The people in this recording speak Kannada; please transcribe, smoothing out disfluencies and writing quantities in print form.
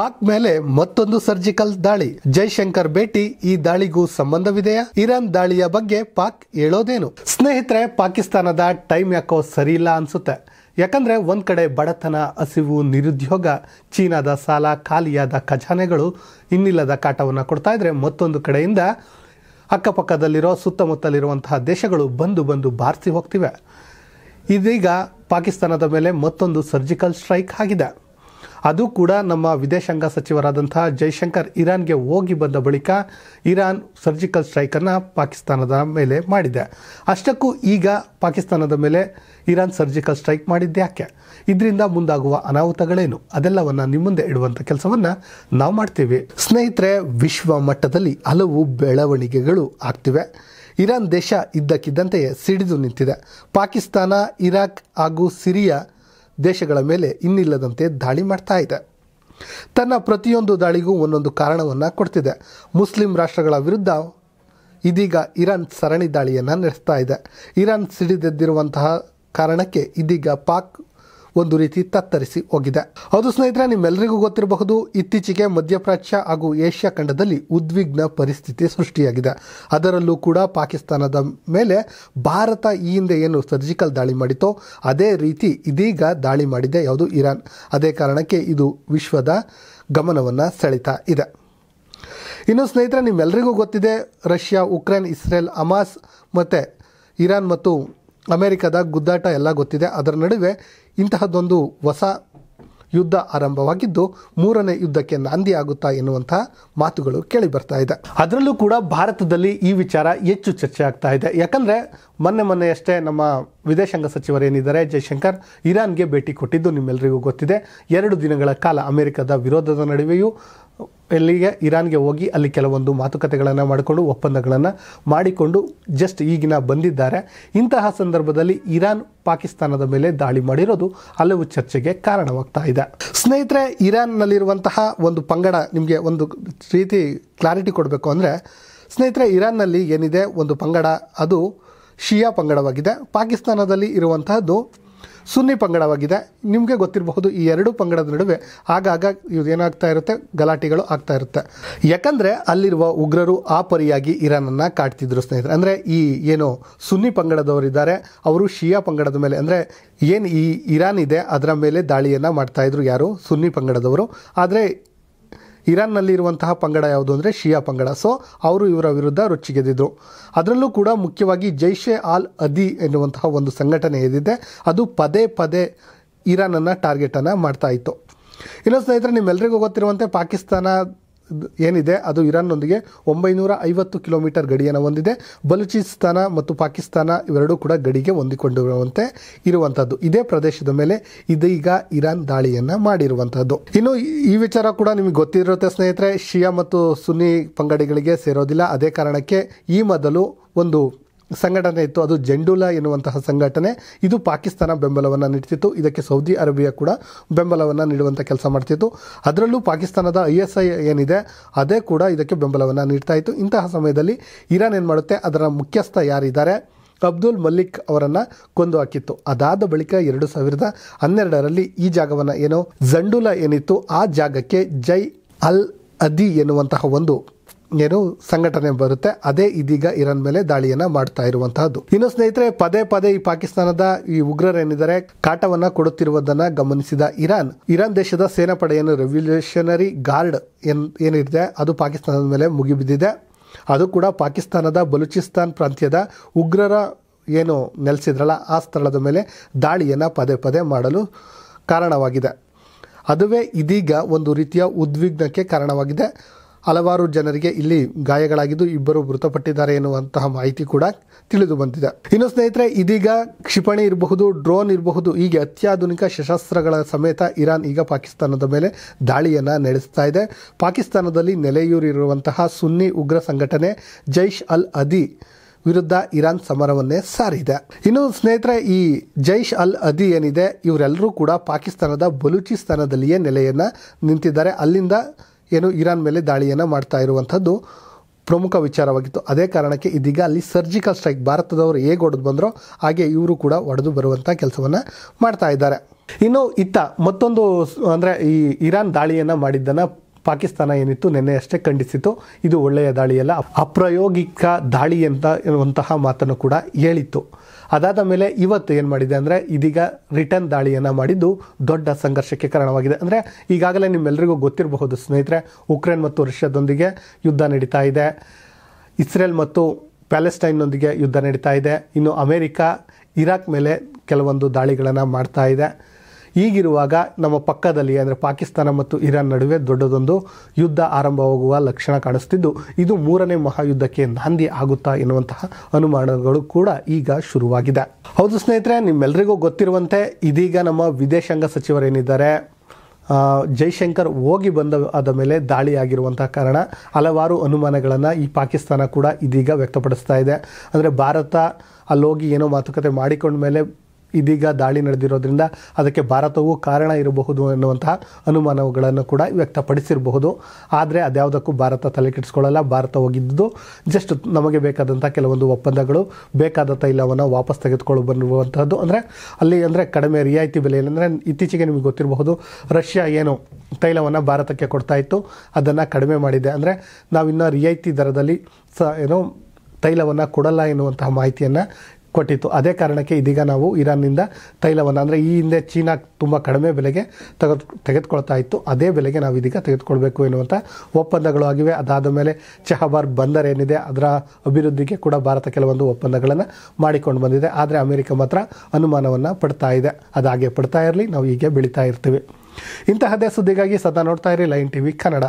ಪಾಕ್ ಮೇಲೆ ಮತ್ತೊಂದು ಸರ್ಜಿಕಲ್ ದಾಳಿ. ಜೈಶಂಕರ್ ಭೇಟಿ, ಈ ದಾಳಿಗೂ ಸಂಬಂಧವಿದೆಯಾ? ಇರಾನ್ ದಾಳಿಯ ಬಗ್ಗೆ ಪಾಕ್ ಹೇಳೋದೇನು? ಸ್ನೇಹಿತರೆ, ಪಾಕಿಸ್ತಾನದ ಟೈಮ್ ಯಾಕೋ ಸರಿ ಇಲ್ಲ ಅನ್ಸುತ್ತೆ. ಯಾಕಂದ್ರೆ ಒಂದ್ ಕಡೆ ಬಡತನ, ಹಸಿವು, ನಿರುದ್ಯೋಗ, ಚೀನಾದ ಸಾಲ, ಖಾಲಿಯಾದ ಖಜಾನೆಗಳು ಇನ್ನಿಲ್ಲದ ಕಾಟವನ್ನು ಕೊಡ್ತಾ ಇದ್ರೆ, ಮತ್ತೊಂದು ಕಡೆಯಿಂದ ಅಕ್ಕಪಕ್ಕದಲ್ಲಿರೋ ಸುತ್ತಮುತ್ತಲಿರುವಂತಹ ದೇಶಗಳು ಬಂದು ಬಾರಿಸಿ ಹೋಗ್ತಿವೆ. ಇದೀಗ ಪಾಕಿಸ್ತಾನದ ಮೇಲೆ ಮತ್ತೊಂದು ಸರ್ಜಿಕಲ್ ಸ್ಟ್ರೈಕ್ ಆಗಿದೆ. ಅದು ಕೂಡ ನಮ್ಮ ವಿದೇಶಾಂಗ ಸಚಿವರಾದಂತಹ ಜೈಶಂಕರ್ ಇರಾನ್ಗೆ ಹೋಗಿ ಬಂದ ಬಳಿಕ ಇರಾನ್ ಸರ್ಜಿಕಲ್ ಸ್ಟ್ರೈಕನ್ನು ಪಾಕಿಸ್ತಾನದ ಮೇಲೆ ಮಾಡಿದೆ. ಅಷ್ಟಕ್ಕೂ ಈಗ ಪಾಕಿಸ್ತಾನದ ಮೇಲೆ ಇರಾನ್ ಸರ್ಜಿಕಲ್ ಸ್ಟ್ರೈಕ್ ಮಾಡಿದ್ದೆ ಯಾಕೆ? ಇದರಿಂದ ಮುಂದಾಗುವ ಅನಾಹುತಗಳೇನು? ಅದೆಲ್ಲವನ್ನು ನಿಮ್ಮ ಮುಂದೆ ಇಡುವಂಥ ಕೆಲಸವನ್ನು ನಾವು ಮಾಡ್ತೀವಿ. ಸ್ನೇಹಿತರೆ, ವಿಶ್ವ ಮಟ್ಟದಲ್ಲಿ ಹಲವು ಬೆಳವಣಿಗೆಗಳು ಆಗ್ತಿವೆ. ಇರಾನ್ ದೇಶ ಇದ್ದಕ್ಕಿದ್ದಂತೆಯೇ ಸಿಡಿದು ನಿಂತಿದೆ. ಪಾಕಿಸ್ತಾನ, ಇರಾಕ್ ಹಾಗೂ ಸಿರಿಯಾ ದೇಶಗಳ ಮೇಲೆ ಇನ್ನಿಲ್ಲದಂತೆ ದಾಳಿ ಮಾಡ್ತಾ ಇದೆ. ತನ್ನ ಪ್ರತಿಯೊಂದು ದಾಳಿಗೂ ಒಂದೊಂದು ಕಾರಣವನ್ನು ಕೊಡ್ತಿದೆ. ಮುಸ್ಲಿಂ ರಾಷ್ಟ್ರಗಳ ವಿರುದ್ಧ ಇದೀಗ ಇರಾನ್ ಸರಣಿ ದಾಳಿಯನ್ನು ನಡೆಸ್ತಾ ಇದೆ. ಇರಾನ್ ಸಿಡಿದೆದ್ದಿರುವಂತಹ ಕಾರಣಕ್ಕೆ ಇದೀಗ ಪಾಕ್ ಒಂದು ರೀತಿ ತತ್ತರಿಸಿ ಹೋಗಿದೆ. ಹೌದು ಸ್ನೇಹಿತರೆ, ನಿಮ್ಮೆಲ್ಲರಿಗೂ ಗೊತ್ತಿರಬಹುದು, ಇತ್ತೀಚೆಗೆ ಮಧ್ಯಪ್ರಾಚ್ಯ ಹಾಗೂ ಏಷ್ಯಾ ಖಂಡದಲ್ಲಿ ಉದ್ವಿಗ್ನ ಪರಿಸ್ಥಿತಿ ಸೃಷ್ಟಿಯಾಗಿದೆ. ಅದರಲ್ಲೂ ಕೂಡ ಪಾಕಿಸ್ತಾನದ ಮೇಲೆ ಭಾರತ ಈ ಹಿಂದೆ ಏನು ಸರ್ಜಿಕಲ್ ದಾಳಿ ಮಾಡಿತೋ ಅದೇ ರೀತಿ ಇದೀಗ ದಾಳಿ ಮಾಡಿದೆ ಯಾವುದು ಇರಾನ್. ಅದೇ ಕಾರಣಕ್ಕೆ ಇದು ವಿಶ್ವದ ಗಮನವನ್ನು ಸೆಳೀತಾ ಇದೆ. ಇನ್ನು ಸ್ನೇಹಿತರೆ, ನಿಮ್ಮೆಲ್ಲರಿಗೂ ಗೊತ್ತಿದೆ, ರಷ್ಯಾ, ಉಕ್ರೇನ್, ಇಸ್ರೇಲ್, ಹಮಾಸ್ ಮತ್ತು ಇರಾನ್ ಮತ್ತು ಅಮೆರಿಕದ ಗುದ್ದಾಟ ಎಲ್ಲ ಗೊತ್ತಿದೆ. ಅದರ ನಡುವೆ ಇಂತಹದ್ದೊಂದು ಹೊಸ ಯುದ್ಧ ಆರಂಭವಾಗಿದ್ದು, ಮೂರನೇ ಯುದ್ಧಕ್ಕೆ ನಾಂದಿ ಆಗುತ್ತಾ ಎನ್ನುವಂತಹ ಮಾತುಗಳು ಕೇಳಿ ಬರ್ತಾ ಇದೆ. ಅದರಲ್ಲೂ ಕೂಡ ಭಾರತದಲ್ಲಿ ಈ ವಿಚಾರ ಹೆಚ್ಚು ಚರ್ಚೆ ಆಗ್ತಾ ಇದೆ. ಯಾಕಂದರೆ ಮೊನ್ನೆಯಷ್ಟೇ ನಮ್ಮ ವಿದೇಶಾಂಗ ಸಚಿವರೇನಿದ್ದಾರೆ ಜೈಶಂಕರ್ ಇರಾನ್ಗೆ ಭೇಟಿ ಕೊಟ್ಟಿದ್ದು ನಿಮ್ಮೆಲ್ಲರಿಗೂ ಗೊತ್ತಿದೆ. 2 ದಿನಗಳ ಕಾಲ ಅಮೆರಿಕದ ವಿರೋಧದ ನಡುವೆಯೂ ಎಲ್ಲಿಗೆ ಇರಾನ್ಗೆ ಹೋಗಿ ಅಲ್ಲಿ ಕೆಲವೊಂದು ಮಾತುಕತೆಗಳನ್ನು ಮಾಡಿಕೊಂಡು ಒಪ್ಪಂದಗಳನ್ನು ಮಾಡಿಕೊಂಡು ಜಸ್ಟ್ ಈಗಿನ ಬಂದಿದ್ದಾರೆ. ಇಂತಹ ಸಂದರ್ಭದಲ್ಲಿ ಇರಾನ್ ಪಾಕಿಸ್ತಾನದ ಮೇಲೆ ದಾಳಿ ಮಾಡಿರೋದು ಹಲವು ಚರ್ಚೆಗೆ ಕಾರಣವಾಗ್ತಾ ಇದೆ. ಸ್ನೇಹಿತರೆ, ಇರಾನ್ನಲ್ಲಿರುವಂತಹ ಒಂದು ಪಂಗಡ ನಿಮಗೆ ಒಂದು ರೀತಿ ಕ್ಲಾರಿಟಿ ಕೊಡಬೇಕು ಅಂದರೆ, ಸ್ನೇಹಿತರೆ, ಇರಾನ್ನಲ್ಲಿ ಏನಿದೆ ಒಂದು ಪಂಗಡ, ಅದು ಶಿಯಾ ಪಂಗಡವಾಗಿದೆ. ಪಾಕಿಸ್ತಾನದಲ್ಲಿ ಇರುವಂತಹದ್ದು ಸುನ್ನಿ ಪಂಗಡವಾಗಿದೆ. ನಿಮಗೆ ಗೊತ್ತಿರಬಹುದು, ಈ 2 ಪಂಗಡದ ನಡುವೆ ಆಗಾಗ ಏನಾಗ್ತಾ ಇರುತ್ತೆ, ಗಲಾಟೆಗಳು ಆಗ್ತಾ ಇರುತ್ತೆ. ಯಾಕಂದರೆ ಅಲ್ಲಿರುವ ಉಗ್ರರು ಆ ಪರಿಯಾಗಿ ಇರಾನನ್ನು ಕಾಡ್ತಿದ್ರು ಸ್ನೇಹಿತರೆ. ಅಂದರೆ ಈ ಏನು ಸುನ್ನಿ ಪಂಗಡದವರಿದ್ದಾರೆ ಅವರು ಶಿಯಾ ಪಂಗಡದ ಮೇಲೆ, ಅಂದರೆ ಏನು ಈ ಇರಾನ್ ಇದೆ ಅದರ ಮೇಲೆ ದಾಳಿಯನ್ನು ಮಾಡ್ತಾಯಿದ್ರು ಯಾರು, ಸುನ್ನಿ ಪಂಗಡದವರು. ಆದರೆ ಇರಾನ್ನಲ್ಲಿರುವಂತಹ ಪಂಗಡ ಯಾವುದು ಅಂದರೆ ಶಿಯಾ ಪಂಗಡ. ಸೊ ಅವರು ಇವರ ವಿರುದ್ಧ ರೊಚ್ಚಿಗೆದ್ದಿದ್ರು. ಅದರಲ್ಲೂ ಕೂಡ ಮುಖ್ಯವಾಗಿ ಜೈಷೆ ಆಲ್ ಅದಿ ಎನ್ನುವಂತಹ ಒಂದು ಸಂಘಟನೆ ಏನಿದೆ ಅದು ಪದೇ ಇರಾನನ್ನು ಟಾರ್ಗೆಟನ್ನು ಮಾಡ್ತಾ ಇತ್ತು. ಇನ್ನು ಸ್ನೇಹಿತರೆ, ನಿಮ್ಮೆಲ್ಲರಿಗೂ ಗೊತ್ತಿರುವಂತೆ ಪಾಕಿಸ್ತಾನ ಏನಿದೆ ಅದು ಇರಾನ್ನೊಂದಿಗೆ 950 ಕಿಲೋಮೀಟರ್ ಗಡಿಯನ್ನು ಹೊಂದಿದೆ. ಬಲೂಚಿಸ್ತಾನ ಮತ್ತು ಪಾಕಿಸ್ತಾನ ಇವೆರಡೂ ಕೂಡ ಗಡಿಗೆ ಹೊಂದಿಕೊಂಡಿರುವಂತೆ ಇರುವಂಥದ್ದು. ಇದೇ ಪ್ರದೇಶದ ಮೇಲೆ ಇದೀಗ ಇರಾನ್ ದಾಳಿಯನ್ನು ಮಾಡಿರುವಂಥದ್ದು. ಇನ್ನು ಈ ವಿಚಾರ ಕೂಡ ನಿಮಗೆ ಗೊತ್ತಿರುತ್ತೆ ಸ್ನೇಹಿತರೆ, ಶಿಯಾ ಮತ್ತು ಸುನ್ನಿ ಪಂಗಡಿಗಳಿಗೆ ಸೇರೋದಿಲ್ಲ. ಅದೇ ಕಾರಣಕ್ಕೆ ಈ ಮೊದಲು ಒಂದು ಸಂಘಟನೆ ಇತ್ತು, ಅದು ಜೆಂಡುಲಾ ಎನ್ನುವಂತಹ ಸಂಘಟನೆ. ಇದು ಪಾಕಿಸ್ತಾನ ಬೆಂಬಲವನ್ನು ನೀಡ್ತಿತ್ತು. ಇದಕ್ಕೆ ಸೌದಿ ಅರೇಬಿಯಾ ಕೂಡ ಬೆಂಬಲವನ್ನು ನೀಡುವಂಥ ಕೆಲಸ ಮಾಡ್ತಿತ್ತು. ಅದರಲ್ಲೂ ಪಾಕಿಸ್ತಾನದ ISI ಏನಿದೆ ಅದೇ ಕೂಡ ಇದಕ್ಕೆ ಬೆಂಬಲವನ್ನು ನೀಡ್ತಾ ಇತ್ತು. ಇಂತಹ ಸಮಯದಲ್ಲಿ ಇರಾನ್ ಏನು ಮಾಡುತ್ತೆ, ಅದರ ಮುಖ್ಯಸ್ಥ ಯಾರಿದ್ದಾರೆ ಅಬ್ದುಲ್ ಮಲಿಕ್ ಅವರನ್ನು ಕೊಂದು ಹಾಕಿತ್ತು. ಅದಾದ ಬಳಿಕ 2012ರಲ್ಲಿ ಈ ಜಾಗವನ್ನು ಏನೋ ಜಂಡುಲಾ ಏನಿತ್ತು ಆ ಜಾಗಕ್ಕೆ ಜೈ ಅಲ್ ಅದಿ ಎನ್ನುವಂತಹ ಒಂದು ಏನು ಸಂಘಟನೆ ಬರುತ್ತೆ. ಅದೇ ಇದೀಗ ಇರಾನ್ ಮೇಲೆ ದಾಳಿಯನ್ನು ಮಾಡ್ತಾ ಇರುವಂತಹದ್ದು. ಇನ್ನು ಸ್ನೇಹಿತರೆ, ಪದೇ ಈ ಪಾಕಿಸ್ತಾನದ ಈ ಉಗ್ರರೇನಿದ್ದಾರೆ ಕಾಟವನ್ನು ಕೊಡುತ್ತಿರುವುದನ್ನು ಗಮನಿಸಿದ ಇರಾನ್ ದೇಶದ ಸೇನಾಪಡೆಯನ್ನು ರೆವಲ್ಯೂಷನರಿ ಗಾರ್ಡ್ ಏನಿದೆ ಅದು ಪಾಕಿಸ್ತಾನದ ಮೇಲೆ ಮುಗಿಬಿದ್ದಿದೆ. ಅದು ಕೂಡ ಪಾಕಿಸ್ತಾನದ ಬಲೂಚಿಸ್ತಾನ್ ಪ್ರಾಂತ್ಯದ ಉಗ್ರರ ಏನು ನೆಲೆಸಿದ್ರಲ್ಲ ಆ ಸ್ಥಳದ ಮೇಲೆ ದಾಳಿಯನ್ನು ಪದೇ ಮಾಡಲು ಕಾರಣವಾಗಿದೆ. ಅದುವೇ ಇದೀಗ ಒಂದು ರೀತಿಯ ಉದ್ವಿಗ್ನಕ್ಕೆ ಕಾರಣವಾಗಿದೆ. ಹಲವಾರು ಜನರಿಗೆ ಇಲ್ಲಿ ಗಾಯಗಳಾಗಿದ್ದು 2 ಮೃತಪಟ್ಟಿದ್ದಾರೆ ಎನ್ನುವಂತಹ ಮಾಹಿತಿ ಕೂಡ ತಿಳಿದು ಬಂದಿದೆ. ಇನ್ನು ಸ್ನೇಹಿತರೆ, ಇದೀಗ ಕ್ಷಿಪಣಿ ಇರಬಹುದು, ಡ್ರೋನ್ ಇರಬಹುದು, ಹೀಗೆ ಅತ್ಯಾಧುನಿಕ ಶಸ್ತ್ರಾಸ್ತ್ರಗಳ ಸಮೇತ ಇರಾನ್ ಈಗ ಪಾಕಿಸ್ತಾನದ ಮೇಲೆ ದಾಳಿಯನ್ನು ನಡೆಸ್ತಾ ಇದೆ. ಪಾಕಿಸ್ತಾನದಲ್ಲಿ ನೆಲೆಯೂರಿರುವಂತಹ ಸುನ್ನಿ ಉಗ್ರ ಸಂಘಟನೆ ಜೈಷ್ ಅಲ್ ಅದಿ ವಿರುದ್ಧ ಇರಾನ್ ಸಮರವನ್ನೇ ಸಾರಿದೆ. ಇನ್ನು ಸ್ನೇಹಿತರೆ, ಈ ಜೈಷ್ ಅಲ್ ಅದಿ ಏನಿದೆ ಇವರೆಲ್ಲರೂ ಕೂಡ ಪಾಕಿಸ್ತಾನದ ಬಲೂಚಿಸ್ತಾನದಲ್ಲಿಯೇ ನೆಲೆಯನ್ನು ನಿಂತಿದ್ದಾರೆ. ಅಲ್ಲಿಂದ ಏನು ಇರಾನ್ ಮೇಲೆ ದಾಳಿಯನ್ನು ಮಾಡ್ತಾ ಇರುವಂಥದ್ದು ಪ್ರಮುಖ ವಿಚಾರವಾಗಿತ್ತು. ಅದೇ ಕಾರಣಕ್ಕೆ ಇದೀಗ ಅಲ್ಲಿ ಸರ್ಜಿಕಲ್ ಸ್ಟ್ರೈಕ್, ಭಾರತದವರು ಹೇಗೆ ಹೊಡೆದು ಬಂದರೋ ಹಾಗೆ ಇವರು ಕೂಡ ಹೊಡೆದು ಬರುವಂಥ ಕೆಲಸವನ್ನು ಮಾಡ್ತಾ ಇದ್ದಾರೆ. ಇನ್ನು ಇತ್ತ ಮತ್ತೊಂದು ಅಂದರೆ ಈ ಇರಾನ್ ದಾಳಿಯನ್ನು ಮಾಡಿದ್ದನ್ನು ಪಾಕಿಸ್ತಾನ ಏನಿತ್ತು ನಿನ್ನೆ ಅಷ್ಟೇ ಖಂಡಿಸಿತು. ಇದು ಒಳ್ಳೆಯ ದಾಳಿಯಲ್ಲ, ಅಪ್ರಾಯೋಗಿಕ ದಾಳಿ ಅಂತ ಎನ್ನುವಂತಹ ಮಾತನ್ನು ಕೂಡ ಹೇಳಿತ್ತು. ಅದಾದ ಮೇಲೆ ಇವತ್ತು ಏನು ಮಾಡಿದೆ ಅಂದರೆ ಇದೀಗ ರಿಟರ್ನ್ ದಾಳಿಯನ್ನು ಮಾಡಿದ್ದು ದೊಡ್ಡ ಸಂಘರ್ಷಕ್ಕೆ ಕಾರಣವಾಗಿದೆ. ಅಂದರೆ ಈಗಾಗಲೇ ನಿಮ್ಮೆಲ್ಲರಿಗೂ ಗೊತ್ತಿರಬಹುದು ಸ್ನೇಹಿತರೆ, ಉಕ್ರೇನ್ ಮತ್ತು ರಷ್ಯಾದೊಂದಿಗೆ ಯುದ್ಧ ನಡೀತಾ ಇದೆ, ಇಸ್ರೇಲ್ ಮತ್ತು ಪ್ಯಾಲೆಸ್ಟೈನ್ನೊಂದಿಗೆ ಯುದ್ಧ ನಡೀತಾ ಇದೆ, ಇನ್ನು ಅಮೇರಿಕ ಇರಾಕ್ ಮೇಲೆ ಕೆಲವೊಂದು ದಾಳಿಗಳನ್ನು ಮಾಡ್ತಾ ಇದೆ. ಹೀಗಿರುವಾಗ ನಮ್ಮ ಪಕ್ಕದಲ್ಲಿ ಅಂದರೆ ಪಾಕಿಸ್ತಾನ ಮತ್ತು ಇರಾನ್ ನಡುವೆ ದೊಡ್ಡದೊಂದು ಯುದ್ಧ ಆರಂಭವಾಗುವ ಲಕ್ಷಣ ಕಾಣಿಸ್ತಿದ್ದು, ಇದು 3ನೇ ಮಹಾಯುದ್ಧಕ್ಕೆ ನಾಂದಿ ಆಗುತ್ತಾ ಎನ್ನುವಂತಹ ಅನುಮಾನಗಳು ಕೂಡ ಈಗ ಶುರುವಾಗಿದೆ. ಹೌದು ಸ್ನೇಹಿತರೆ, ನಿಮ್ಮೆಲ್ಲರಿಗೂ ಗೊತ್ತಿರುವಂತೆ ಇದೀಗ ನಮ್ಮ ವಿದೇಶಾಂಗ ಸಚಿವರೇನಿದ್ದಾರೆ ಜೈಶಂಕರ್ ಹೋಗಿ ಆದ ಮೇಲೆ ದಾಳಿ ಆಗಿರುವಂತಹ ಕಾರಣ ಹಲವಾರು ಅನುಮಾನಗಳನ್ನು ಈ ಪಾಕಿಸ್ತಾನ ಕೂಡ ಇದೀಗ ವ್ಯಕ್ತಪಡಿಸ್ತಾ ಇದೆ. ಅಂದರೆ ಭಾರತ ಅಲ್ಲೋಗಿ ಏನೋ ಮಾತುಕತೆ ಮಾಡಿಕೊಂಡ ಮೇಲೆ ಇದೀಗ ದಾಳಿ ನಡೆದಿರೋದ್ರಿಂದ ಅದಕ್ಕೆ ಭಾರತವೂ ಕಾರಣ ಇರಬಹುದು ಎನ್ನುವಂತಹ ಅನುಮಾನಗಳನ್ನು ಕೂಡ ವ್ಯಕ್ತಪಡಿಸಿರಬಹುದು. ಆದರೆ ಅದ್ಯಾವುದಕ್ಕೂ ಭಾರತ ತಲೆ ಕೆಡಿಸ್ಕೊಳ್ಳಲ್ಲ. ಭಾರತ ಹೋಗಿದ್ದು ಜಸ್ಟ್ ನಮಗೆ ಬೇಕಾದಂಥ ಕೆಲವೊಂದು ಒಪ್ಪಂದಗಳು, ಬೇಕಾದ ತೈಲವನ್ನು ವಾಪಸ್ ತೆಗೆದುಕೊಂಡು ಬರುವಂಥದ್ದು. ಅಂದರೆ ಅಲ್ಲಿ ಅಂದರೆ ಕಡಿಮೆ ರಿಯಾಯಿತಿ ಬೆಲೆಯಲ್ಲಿ, ಅಂದರೆ ಇತ್ತೀಚೆಗೆ ನಿಮಗೆ ಗೊತ್ತಿರಬಹುದು ರಷ್ಯಾ ಏನು ತೈಲವನ್ನು ಭಾರತಕ್ಕೆ ಕೊಡ್ತಾ ಇತ್ತು ಅದನ್ನು ಕಡಿಮೆ ಮಾಡಿದೆ. ಅಂದರೆ ನಾವಿನ್ನೂ ರಿಯಾಯಿತಿ ದರದಲ್ಲಿ ಏನೋ ತೈಲವನ್ನು ಕೊಡಲ್ಲ ಎನ್ನುವಂತಹ ಮಾಹಿತಿಯನ್ನು ಕೊಟ್ಟಿತ್ತು. ಅದೇ ಕಾರಣಕ್ಕೆ ಇದೀಗ ನಾವು ಇರಾನ್ನಿಂದ ತೈಲವನ್ನು, ಅಂದರೆ ಈ ಹಿಂದೆ ಚೀನಾ ತುಂಬ ಕಡಿಮೆ ಬೆಲೆಗೆ ತೆಗೆದುಕೊಳ್ತಾ ಇತ್ತು, ಅದೇ ಬೆಲೆಗೆ ನಾವು ಇದೀಗ ತೆಗೆದುಕೊಳ್ಬೇಕು ಎನ್ನುವಂಥ ಒಪ್ಪಂದಗಳು ಆಗಿವೆ. ಅದಾದ ಮೇಲೆ ಚಹಬಾರ್ ಬಂದರ್ ಏನಿದೆ ಅದರ ಅಭಿವೃದ್ಧಿಗೆ ಕೂಡ ಭಾರತ ಕೆಲವೊಂದು ಒಪ್ಪಂದಗಳನ್ನು ಮಾಡಿಕೊಂಡು ಬಂದಿದೆ. ಆದರೆ ಅಮೆರಿಕ ಮಾತ್ರ ಅನುಮಾನವನ್ನು ಪಡ್ತಾ ಇದೆ. ಅದಾಗೆ ಪಡ್ತಾ ಇರಲಿ, ನಾವು ಹೀಗೆ ಬೆಳೀತಾ ಇರ್ತೀವಿ. ಇಂತಹದ್ದೇ ಸುದ್ದಿಗಾಗಿ ಸದಾ ನೋಡ್ತಾ ಇರಿ ಲೈನ್ ಟಿವಿ ಕನ್ನಡ.